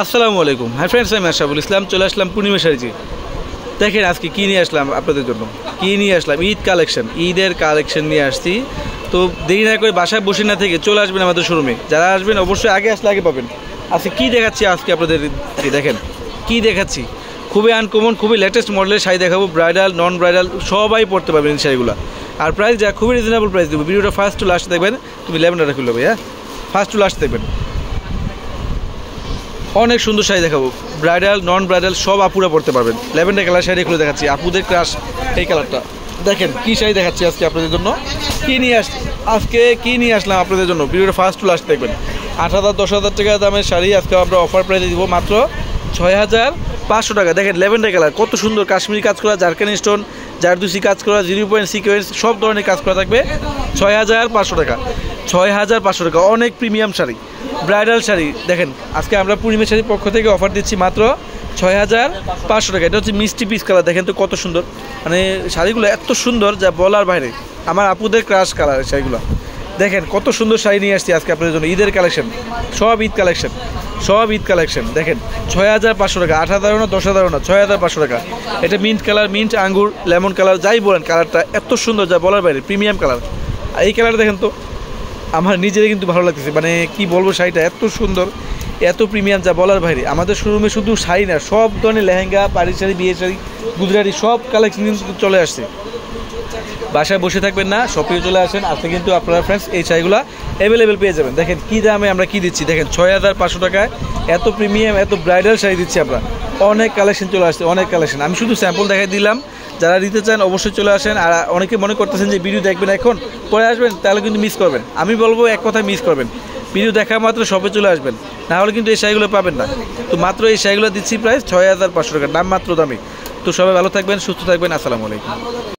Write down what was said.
আসসালামু আলাইকুম। Hi friends, আমি আশরাফুল ইসলাম। চলে আসলাম পূর্ণিমা শাড়িতে। দেখেন আজকে কী নিয়ে আসলাম আপনাদের জন্য, কী নিয়ে আসলাম, ঈদ কালেকশন, ঈদের কালেকশন নিয়ে আসছি। তো দেরি না করে বাসায় বসে না থেকে চলে আসবেন আমাদের শোরুমে। যারা আসবেন অবশ্যই আগে আসলে আগে পাবেন। আজকে কী দেখাচ্ছি, আজকে আপনাদের দেখেন কী দেখাচ্ছি। খুবই আনকমন, খুবই লেটেস্ট মডেলের শাড়ি দেখাবো। ব্রাইডাল, নন ব্রাইডাল সবাই পড়তে পারবেন এই শাড়িগুলো। আর প্রাইস যা খুবই রিজনেবল প্রাইস দেবো। ভিডিওটা ফার্স্ট টু লাস্ট দেখবেন। তুমি লেভেন্ডারটা খুলবে, হ্যাঁ, ফার্স্ট টু লাস্ট দেখবেন। অনেক সুন্দর শাড়ি দেখাবো, ব্রাইডাল নন ব্রাইডাল সব আপুরা পড়তে পারবেন। ল্যাভেন্ডার কালার শাড়ি খুলে দেখাচ্ছি, আপুদের ক্রাশ এই কালারটা। দেখেন কী শাড়ি দেখাচ্ছি আজকে আপনাদের জন্য। আজকে কী নিয়ে আসলাম আপনাদের জন্য, ভিডিওটা ফার্স্ট টু লাস্ট দেখবেন। 8,000 10,000 টাকা দামের শাড়ি আজকে আমরা অফার প্রাইসে দিব মাত্র 6,500 টাকা। দেখেন ল্যাভেন্ডার কালার কত সুন্দর, কাশ্মীরি কাজ করা, জারকান স্টোন, জারদুসি কাজ করা, 0 সিকোয়েন্স সব ধরনের কাজ করা থাকবে। 6,500 টাকা, 6,500 টাকা। অনেক প্রিমিয়াম শাড়ি, ব্রাইডাল শাড়ি। দেখেন আজকে আমরা পূর্ণিমা শাড়ির পক্ষ থেকে অফার দিচ্ছি মাত্র 6,500 টাকা। এটা হচ্ছে মিষ্টি পিস কালার। দেখেন তো কত সুন্দর, মানে শাড়িগুলো এত সুন্দর যা বলার বাইরে। আমার আপুদের ক্রাশ কালার শাড়িগুলো। দেখেন কত সুন্দর শাড়ি নিয়ে আসছি আজকে আপনাদের জন্য। ঈদের কালেকশন, সব ঈদ কালেকশন, সব ঈদ কালেকশন। দেখেন 6,500 টাকা, 8,000 না 10,000 না, 6,500 টাকা। এটা মিন্ট কালার, মিন্ট আঙ্গুর, লেমন কালার, যাই বলেন কালারটা এত সুন্দর যা বলার বাইরে, প্রিমিয়াম কালার। আর এই কালারটা দেখেন তো, আমার নিজেরই কিন্তু ভালো লাগতেছে। মানে কি বলবো, শাড়িটা এত সুন্দর, এত প্রিমিয়াম যা বলার বাইরে। আমাদের শোরুমে শুধু শাড়ি না, সব ধরনের লেহেঙ্গা, পাড়ি শাড়ি, বিয়ে শাড়ি, গুজরাটি সব কালেকশন কিন্তু চলে আসছে। বাসায় বসে থাকবেন না, শপে চলে আসেন। আজকে কিন্তু আপনারা ফ্রেন্ডস এই শাড়িগুলো অ্যাভেলেবেল পেয়ে যাবেন। দেখেন কী দামে আমরা কী দিচ্ছি, দেখেন 6,500 টাকায় এত প্রিমিয়াম, এত ব্রাইডাল শাড়ি দিচ্ছি আমরা। অনেক কালেকশন চলে আসছে, অনেক কালেকশন। আমি শুধু স্যাম্পল দেখাই দিলাম। যারা নিতে চান অবশ্যই চলে আসেন। আর অনেকে মনে করতেছেন যে ভিডিও দেখবেন এখন পরে আসবেন, তাহলে কিন্তু মিস করবেন। আমি বলবো এক কথায় মিস করবেন, ভিডিও দেখা মাত্র শপে চলে আসবেন, না হলে কিন্তু এই শাড়িগুলো পাবেন না। তো মাত্র এই শাড়িগুলো দিচ্ছি প্রাইস 6,500 টাকা, নাম মাত্র দামি। তো সবাই ভালো থাকবেন, সুস্থ থাকবেন। আসসালামু আলাইকুম।